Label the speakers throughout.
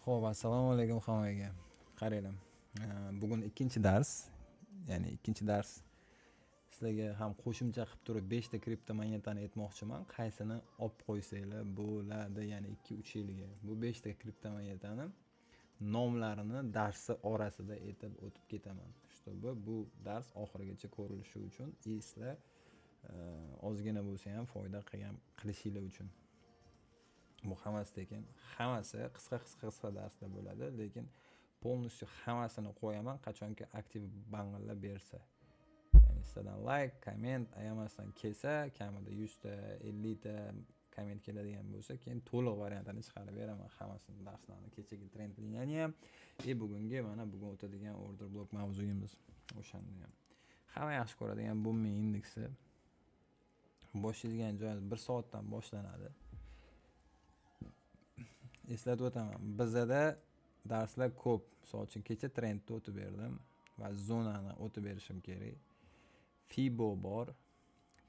Speaker 1: Xo'p, assalomu alaykum hammaga. Qaranglar. Bugun ikkinchi dars. Ya'ni ikkinchi dars sizlarga ham qo'shimcha qilib turib 5 ta kriptomonetani aytmoqchiman. Qaysini olib qo'ysanglar bo'ladi, ya'ni 2-3 yilga. Bu 5 ta kriptomonetani nomlarini darsi orasida aytib o'tib ketaman. Чтобы bu dars oxirigacha ko'rilishi uchun sizlar ozgina bo'lsa ham foyda qilishinglar uchun. Bu hammasi ekan. Hammasi qisqa darslar bo'ladi, lekin polностью hammasini qo'yaman qachonki aktiv bang'illar bersa. Ya'ni sizlardan like, komment ayamasdan kelsa, kamida 100 ta, 50 ta komment keladigan bo'lsa, keyin to'liq variantini chiqarib beraman hammasini darslarni. Kechagi trend liniyani ham, bugungi bugun o'tadigan order block mavzuyimiz o'shanda ham. Hamma yaxshi ko'radigan Booming indeksi boshlaydigan joyimiz 1 soatdan boshlanadi. Eslatib o'taman, bizda darslar ko'p. Misol uchun kecha trendni o'tib berdim va zonani o'tib berishim kerak. Fibo bor,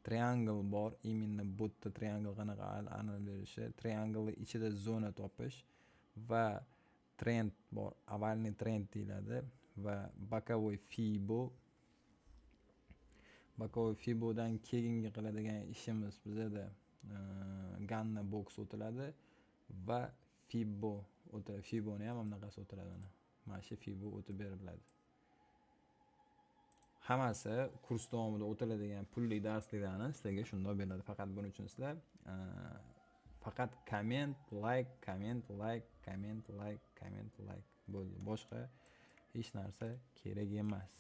Speaker 1: triangle bor, именно bu yerda triangle qanaqa aniq berishi, triangle ichida zona topish va trend bor. Avvalgi trend deyiladi va bokovoy fibo. Bokovoy fibodan keyingi qiladigan ishimiz bizda Ganna box o'tiladi va Fibo o'tiladi. Fiboni ham bunaqasi o'tiladi. Mana shu Fibo o'tib beriladi. Hammasi kurs davomida o'tiladigan pulli darslarni sizlarga shunday beriladi. Faqat buning uchun sizlar faqat comment, like bo'ldi. Boshqa hech narsa kerak emas.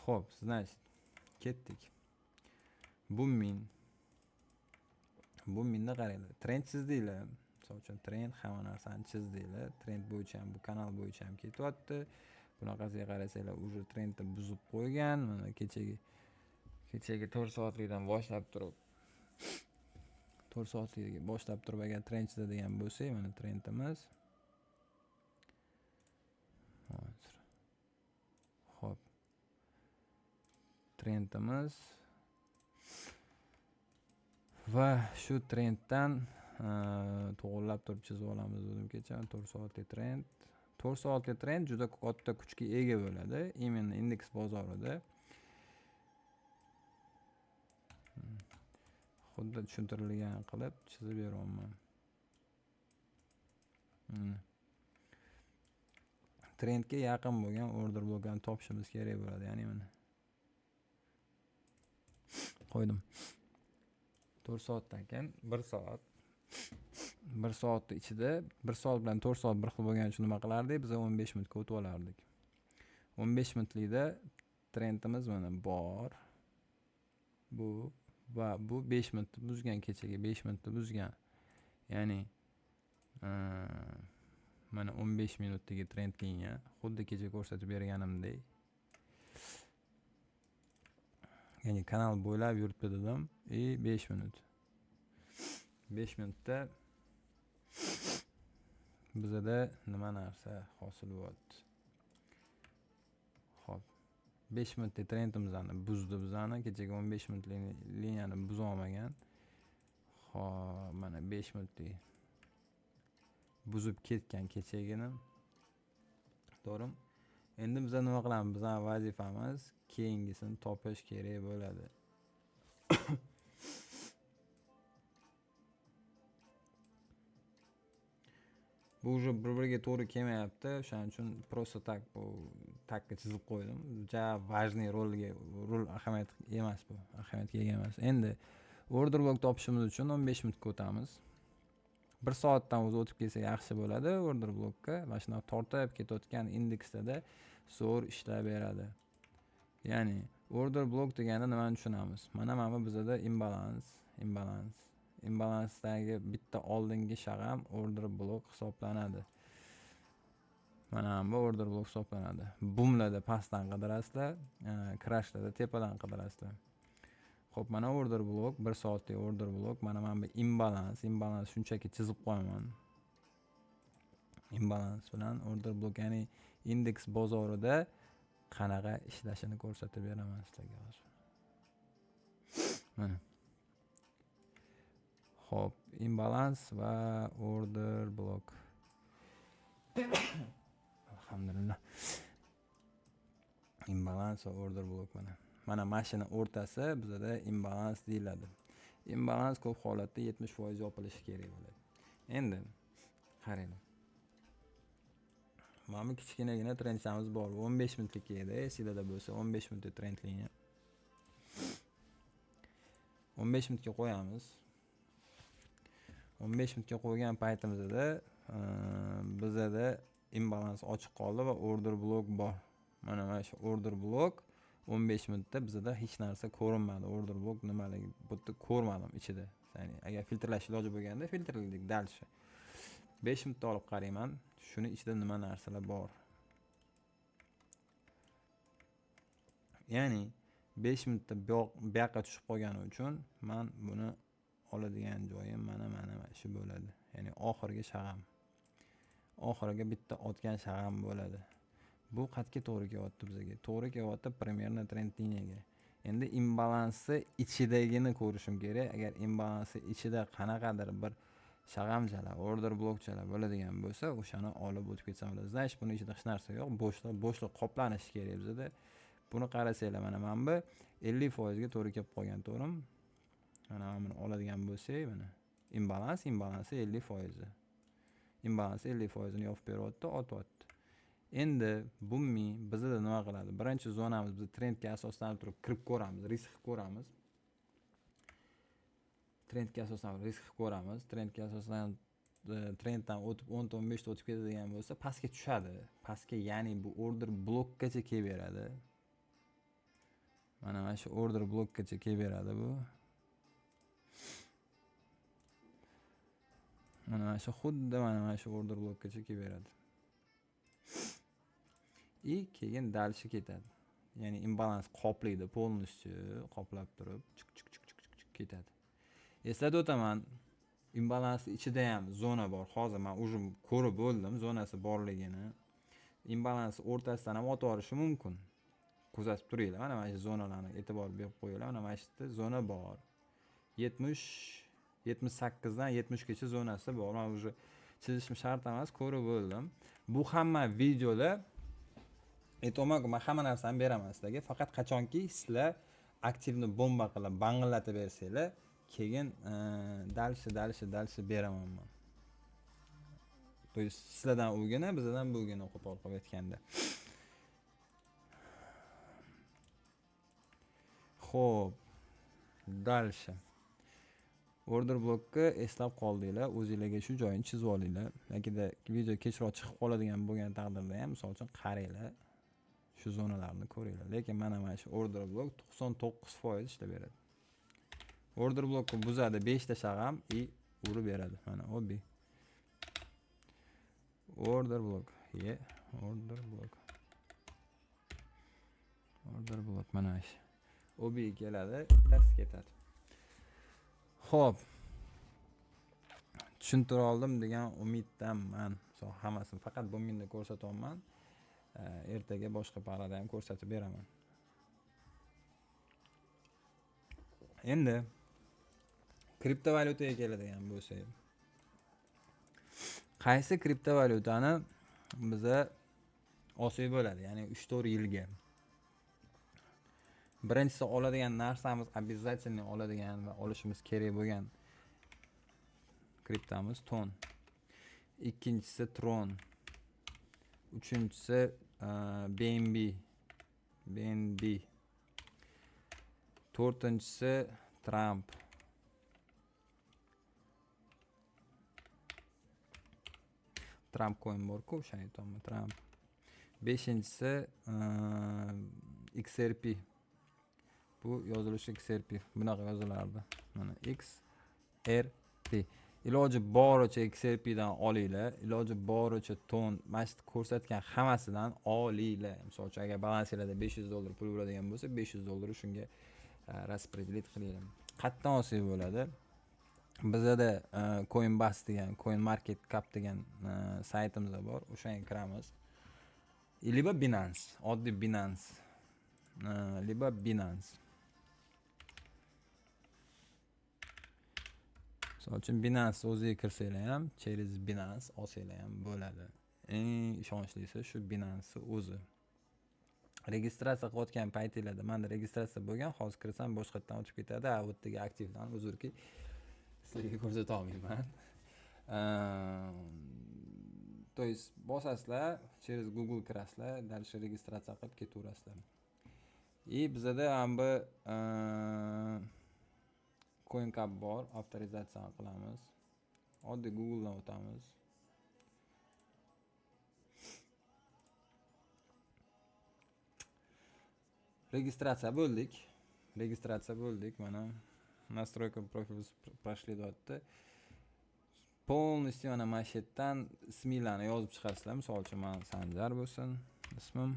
Speaker 1: Xo'p, значит, ketdik. Boomingda qaranglar. Trend chizdinglar. Misol uchun trend hamma narsani chizdinglar. Trend bo'yicha ham bu kanal bo'yicha ham ketyapti. Bunaqasiga qarasanglar, уже trendni buzib qo'ygan. Mana kechagi 4 soatlikdan boshlab turib 4 soatlikdan boshlab turib agar trend chizadigan bo'lsak, mana trendimiz. Xo'p. Trendimiz va shu trenddan to'g'irlab turib chizib olamiz dedim kecha. 4 soatlik trend. 4 soatlik trend juda katta kuchga ega bo'ladi. Именно indeks bozorida. Xuddi tushuntirilgan qilib chizib beraman. Trendga yaqin bo'lgan order blockni topishimiz kerak bo'ladi. Ya'ni mana qo'ydim. 4 soatdan keyin 1 soat. 1 soatning ichida 1 soat bilan 4 soat bir xil bo'lgani uchun nima qilardik? Biz 15 minutga o'tib olardik. 15 minutlikda trendimiz mana bor. Bu 5 minutni buzgan, kechagi 5 minutni buzgan. Ya'ni mana 15 minutdagi trend liniya xuddi kecha ko'rsatib berganimdek. Ya'ni kanal bo'ylab yuribdi dedim. 5 minut. 5 minutda bizda nima narsa hosil bo'lyapti. Xo'p. 5 minutlik trendimizni buzdi bizani. Kechagi 15 minutlik liniyani buza olmagan. Xo'p, mana 5 minutlik buzib ketgan kechagini. To'g'rimi? Endi biz nima qilamiz? Bizning vazifamiz keyingisini topish kerak bo'ladi. Bu уже bir-biriga to'g'ri kelmayapti. O'shaning uchun просто tak bu takka chizib qo'ydim. Juda важный rol ahamiyat emas bu. Ahamiyatga ega emas. Endi order block topishimiz uchun 15 minutga o'tamiz. 1 soatdan o'tib kelsa yaxshi bo'ladi order blockka. Mana shunday tortib ketayotgan indeksda zo'r ishlab beradi. Ya'ni order block deganda nimani tushunamiz? Mana bizda imbalansdagi bitta oldingi shag'am order block hisoblanadi. Mana bu order block hisoblanadi. Boomlarda pastdan qidirasizlar, crashlarda tepadan qidirasizlar. Xo'p, mana order block, 1 soatlik order block. Mana bu imbalans shunchaki chizib qo'yaman. Imbalans bilan order block, ya'ni indeks bozorida qanaqa ishlashini ko'rsatib beraman sizlarga hozir. Mana. Xo'p, imbalans va order block. Alhamdulillah. Imbalans va order block mana mashina o'rtasi bizada imbalans deyiladi. Imbalans ko'p holatda 70% yopilishi kerak bo'ladi. Endi qarang. Mana bu kichkinagina trendchamiz bor. 15 minutlik edi. Silada bo'lsa 15 minutlik trendlikni 15 minutga qo'yamiz. 15 minutga qo'ygan paytimizda bizada imbalans ochiq qoldi va order block bor. Mana shu order block 15 minutda bizada hech narsa ko'rinmadi. Order block nimaligi butda ko'rmadim ichida. Ya'ni agar filtrlash iloji bo'lganda filtrladik dalshi. 5 minutda olib qarayman, shuni ichida nima narsalar bor. Ya'ni 5 minutda bu yoqqa tushib qolgani uchun men buni oladigan joyim mana shu bo'ladi. Ya'ni oxirgi shag'am. Oxiriga bitta otgan shag'am bo'ladi. Bu qatga to'g'ri kelyapti bizga? To'g'ri kelyapti примерно trend liniyaga. Endi imbalansi ichidagini ko'rishim kerak. Agar imbalansi ichida qanaqadir bir shag'amchalar, order blokchalar bo'ladigan bo'lsa, o'shani olib o'tib ketsam bo'ladi. Значит, buni ichida hech narsa yo'q. Bo'shliq qoplanishi kerak bizda. Buni qarasanglar, mana bu 50% ga to'g'ri kelib qolgan to'g'rim. Mana buni oladigan bo'lsak, mana imbalansi 50%. Imbalansi 50% ni yopib beryapti, otyapti. Endi bu bizda nima qiladi? Birinchi zonamiz biz trendga asoslanib turib kirib ko'ramiz, risk ko'ramiz. Trendga asoslanib risk ko'ramiz. Trendga asoslanib trenddan o'tib 10-15 ta o'tib ketadigan bo'lsa, pastga tushadi. Pastga, ya'ni bu order blokkacha kelib beradi. Mana shu order blokkacha kelib beradi bu. Mana shu xuddi mana shu order blokkacha kelib beradi. Keyin dalshi ketadi. Ya'ni imbalans qoplaydi, polностью qoplab turib, chuk ketadi. Eslatib o'taman, imbalans ichida ham zona bor. Hozir men уже ko'rib bo'ldim zonasi borligini. Imbalans o'rtasidan ham o'tib yuborishi mumkin. Kuzatib turinglar. Mana shu zonalarni e'tibor berib qo'yinglar. Mana shu yerda zona bor. 78 dan 70 gacha zonasi bor. Men уже chizishim shart emas, ko'rib bo'ldim. Bu hamma videolar aytmoqman, men hamma narsani beraman sizlarga. Faqat qachonki sizlar aktivni bomba qilib bang'illatib bersanglar, keyin dalshi beraman men. To есть sizlardan o'gina, bizdan bo'gina qo'pol qilib aytganda. Xo'p, dalshi. Order blokka eslab qoldinglar, o'zingizlarga shu joyini chizib olinglar. Yakida video kechroq chiqib qoladigan bo'lgan taqdirda ham, misol uchun qaranglar. Shu zonalarni ko'ringlar. Lekin mana shu order blok 99% ishlab beradi. Order blokni buzadi 5 ta shag'am urib beradi. Mana obi. Order blok. Order blok mana shu. Obi keladi, ters ketadi. Xo'p. Tushuntira oldim degan umiddaman. Hammasini faqat bu minda ko'rsatyapman. Ertaga boshqa parada ham ko'rsatib beraman. Endi kriptovalyutaga keladigan bo'lsak, qaysi kriptovalyutani biza olsak bo'ladi, ya'ni 3-4 yilga. Birinchisi oladigan narsamiz, обязательно oladigan va olishimiz kerak bo'lgan kriptamiz Ton. Ikkinchisi Tron. Uchinchisi BNB. To'rtinchisi Trump. Trump coin bor-ku, o'shani aytaman, Trump. Beshinchisi XRP. Bu yozilishi XRP. Bunaqa yozilardi. Mana XRP. Iloji boricha XRP dan olinglar, iloji boricha Ton, mana shu ko'rsatgan hammasidan olinglar. Misol uchun agar balansingizda $500 pul bo'ladigan bo'lsa, $500 shunga распределить qilinglar. Qayerdan olsak bo'ladi? Bizda Coinbase degan, CoinMarketCap degan saytimiz bor. O'shanga kiramiz. Liba Binance, oddiy Binance. Liba Binance. Misol uchun Binance o'ziga kirsanglar ham, через Binance olsanglar ham bo'ladi. eng ishonchli shu Binance o'zi. Registratsiya qilayotgan paytinglarda menda registratsiya bo'lgan, hozir kirsam boshqatdan o'tib ketadi. Bu yerdagi aktivdan uzrki sizlarga ko'rsata olmayman. То есть bosasizlar, через Google kirasizlar, dальше registratsiya qilib ketaverasizlar. И bizada ham bu CoinCap bor, avtorizatsiya qilamiz. Oddiy Google dan o'tamiz. Registratsiya bo'ldik. Mana настройка profil прошли deyapti. Полностью mana mana shu yerdan isminglarni yozib chiqarsizlar. Misol uchun men Sanjar bo'lsin ismim.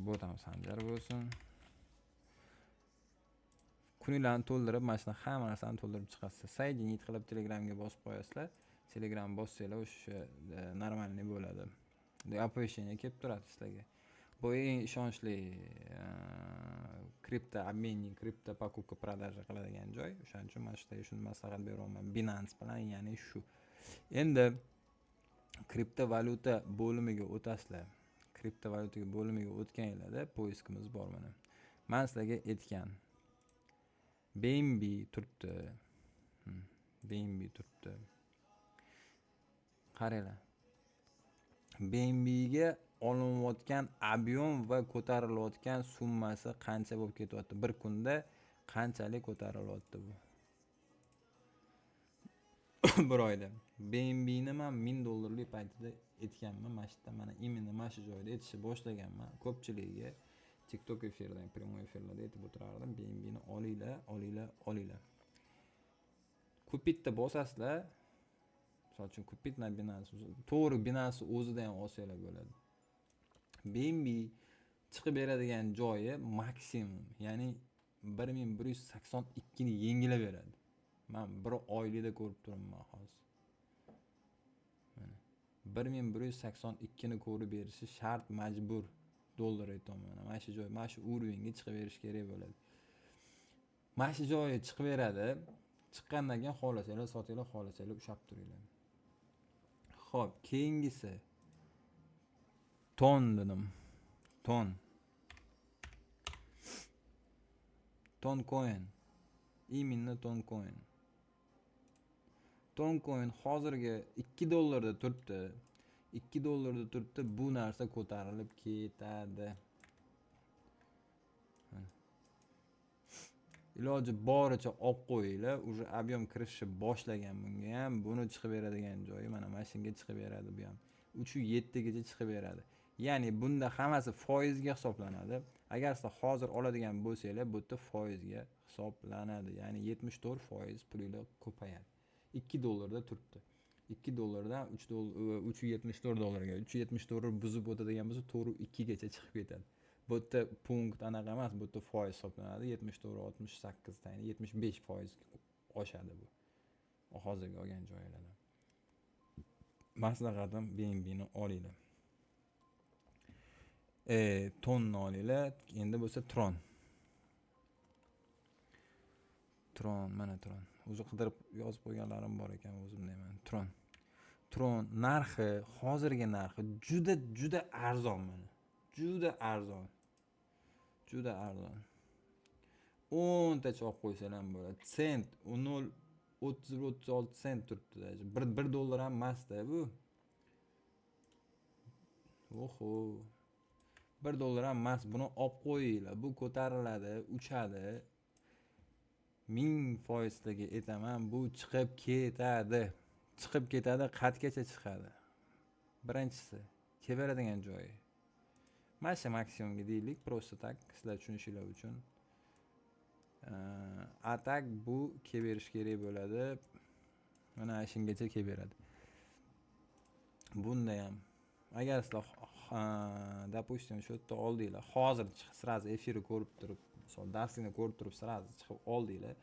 Speaker 1: Bu ham Sanjar bo'lsin. Kuninglarni to'ldirib, mana shuni hamma narsani to'ldirib chiqasizlar. Соединить qilib Telegramga bosib qo'yasizlar. Telegram bossanglar o'sha normalniy bo'ladi. Оповещение kelib turadi sizlarga. Bu eng ishonchli kripto обменник, kripto покупка продажа qiladigan joy. O'shaning uchun men sizlarga shuni maslahat beraman. Binance bilan, ya'ni shu. Endi kriptovalyuta bo'limiga o'tasizlar. Kriptovalyuta bo'limiga o'tganinglarda poiskimiz bor mana. Men sizlarga aytgan BNB turibdi. BNB turibdi. Qaranglar. BNB ga olinayotgan ob'yom va ko'tarilayotgan summasi qancha bo'lib ketyapti? Bir kunda qanchalik ko'tarilyapti bu? Bir oyda. BNB ni men $1000 paytida aytganman. Mana shu yerda mana imенно mana shu joyda aytishni boshlaganman. Ko'pchiligiga TikTok efirdan, prямой efirlarda aytib o'tirardim. BNB ni olinglar. Kupitda bosasizlar. Misol uchun Kupit na Binance. To'g'ri Binance o'zida ham olsanglar bo'ladi. BNB chiqib beradigan joyi maksimum, ya'ni 1182 ni yengilab beradi. Men bir oylikda ko'rib turibman hozir. Mana 1182 ni ko'rib berishi shart, majbur dollar aytaman. Mana shu joy, mana shu urovingga chiqib berish kerak bo'ladi. Mana shu joyga chiqib beradi. Chiqqandan keyin xohlasanglar sotinglar, xohlasanglar ushab turinglar. Xo'p, keyingisi ton dedim. Ton coin. Именно ton coin. Ton coin hozirgi $2 da turibdi. $2 da turibdi. Bu narsa ko'tarilib ketadi. Iloji boricha olib qo'yinglar. Уже объем kirishni boshlagan bunga ham. Buni chiqib beradigan joyi mana mashinga chiqib beradi bu ham. 307 gacha chiqib beradi. Ya'ni bunda hammasi foizga hisoblanadi. Agar siz hozir oladigan bo'lsanglar, bu yerda foizga hisoblanadi. Ya'ni 74% pulinglar ko'payadi. $2 da turibdi. $2 dan $374 ga. 374 buzib o'tadigan bo'lsa, to'g'ri 2 gacha chiqib ketadi. Bu yerda punkt anaqa emas, bu yerda foiz hisoblanadi. 74-68 ya'ni 75% oshadi bu. Hozirgi olgan joylardan. Maslahatim BNB ni olinglar. Tonni olinglar. Endi bo'lsa Tron. Mana Tron. O'zi qidirib yozib qo'yganlarim bor ekan, o'zim deyman. Tron narxi, hozirgi narxi juda arzon mana. Juda arzon. 10 ta olib qo'ysalar ham bo'ladi. Sent 0.36 sent turibdi. $1 ham emas-da bu. Oho. $1 ham emas. Buni olib qo'yinglar. Bu ko'tariladi, uchadi. 1000%ga aytaman, bu chiqib ketadi. Qatgacha chiqadi. Birinchisi, keberadigan joyi. Mana maksimumga deylik, просто tak sizlar tushunishinglar uchun. Atak bu keberish kerak bo'ladi. Mana shungacha keberadi. Bunda ham agar sizlar допустим shu yerda oldinglar, hozir sразу efirni ko'rib turib, misol darsini ko'rib turib sразу chiqib oldinglar.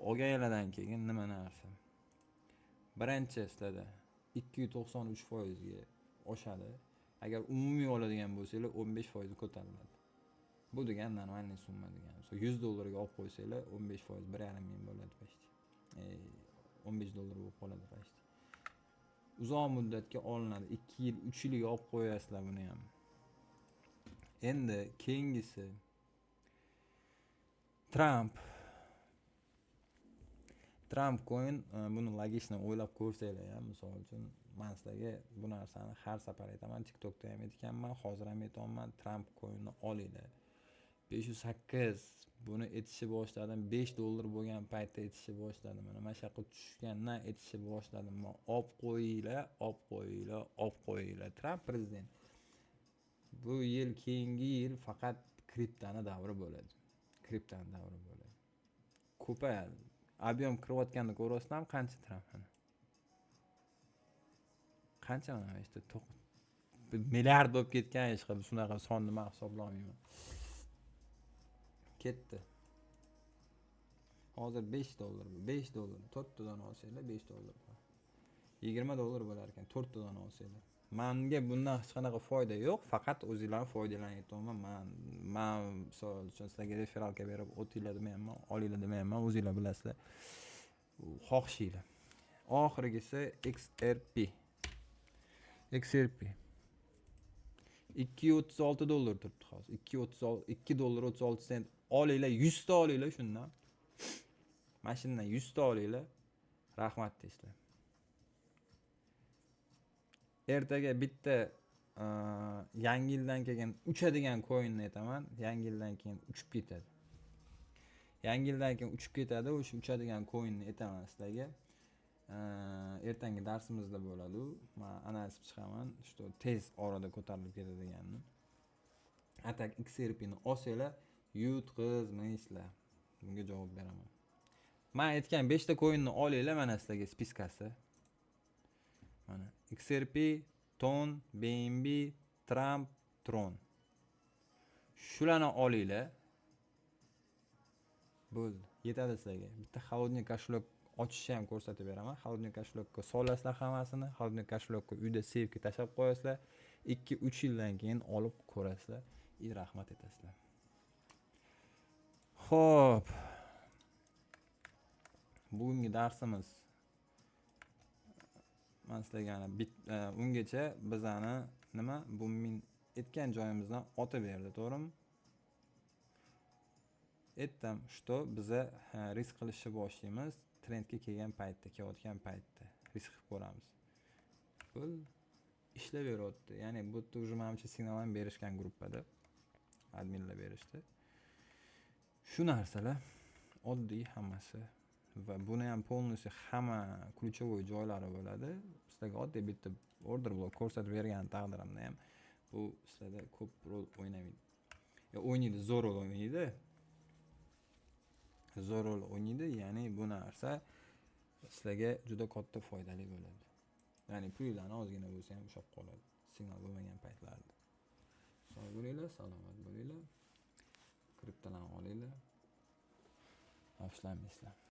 Speaker 1: Olganlardan keyin nima narsa? Birinchi sizlarda 293% ga oshadi. Agar umumiy oladigan bo'lsanglar 15% ko'tariladi. Bu degan normalniy summa degani. So $100 ga olib qo'ysanglar 15% 1,5 ming bo'ladi почти. $15 bo'lib qoladi почти. uzoq muddatga olinadi. 2 yil, 3 yilga olib qo'yasizlar buni ham. Endi keyingisi Trump coin, buni logichni o'ylab ko'rsanglar ham, misol uchun men sizlarga bu narsani har safar aytaman, TikTokda ham aytganman, hozir ham aytaman, Trump coinni olinglar. 508 buni etishni boshladim. $5 bo'lgan paytda etishni boshladim. Mana shu yoqqa tushgandan etishni boshladim. Olib qo'yinglar. Trump prezident. Bu yil, keyingi yil faqat kriptoni davri bo'ladi. Ko'payadi. Ob'yom kirayotganini ko'rasizlarmi? Qancha Trump? Qancha mana işte milliard bo'lib ketgan hech qilib shunaqa sonni men hisoblamayman. Ketdi. Hozir $5. $5. 4 tadan olsanglar $5. $20 bo'lar ekan 4 tadan olsanglar. Menga bundan hech qanaqa foyda yo'q, faqat o'zingizlar foydalanyapman. Men misol uchun sizlarga referalka berib o'tinglar demayman, olinglar demayman, o'zingizlar bilasizlar. Xohishinglar. Oxirgisi XRP. $2.36 turibdi hozir. $2.36 olinglar, 100 ta olinglar shundan. Mashinadan 100 ta olinglar. Rahmat deysizlar. Ertaga bitta yangi yildan keyin uchadigan coinni aytaman. Yangi yildan keyin uchib ketadi. O'sha uchadigan coinni aytaman sizlarga. Ertangi darsimizda bo'ladi u. Men analiz chiqaman, shu tez orada ko'tarilib ketadiganini. Atak XRP ni olsanglar, yutqizmaysizlar. Bunga javob beraman. Men aytgan 5 ta coinni olinglar, mana sizlarga spiskasi. Mana XRP, Ton, BNB, Trump, Tron. Shularni olinglar. Bo'ldi. Yetadi sizlarga. Bitta холодный кошелек ochishni ham ko'rsatib beraman. Холодный кошелекка solasizlar hammasini. Холодный кошелекка uyda safega tashlab qo'yasizlar. 2-3 yildan keyin olib ko'rasizlar. Rahmat etasizlar. Xo'p. Bugungi darsimiz men sizlarga ungacha bizani bu men aytgan joyimizdan o'tib berdi, to'g'rimi? Aytdim, что biza risk qilishni boshlaymiz, trendga kelgan paytda, kelayotgan paytda risk qilib ko'ramiz. Bu ishlab beryapti. Ya'ni bu yerda уже menimcha signal ham berishgan gruppada. Adminlar berishdi. Shu narsalar oddiy hammasi va buni ham polностью hamma ключевой joylari bo'ladi. Sizlarga oddiy bitta order block ko'rsatib bergan taqdirimda ham bu sizlarda ko'p rol o'ynamaydi. O'ynaydi, zo'r rol o'ynaydi. Ya'ni bu narsa sizlarga juda katta foydali bo'ladi. Ya'ni pullarni ozgina bo'lsa ham ushlab qoladi, signal bo'lmagan paytlarda. Sog' bo'linglar, salomat bo'linglar. Kriptolarni olinglar. Afsuslanmaysizlar.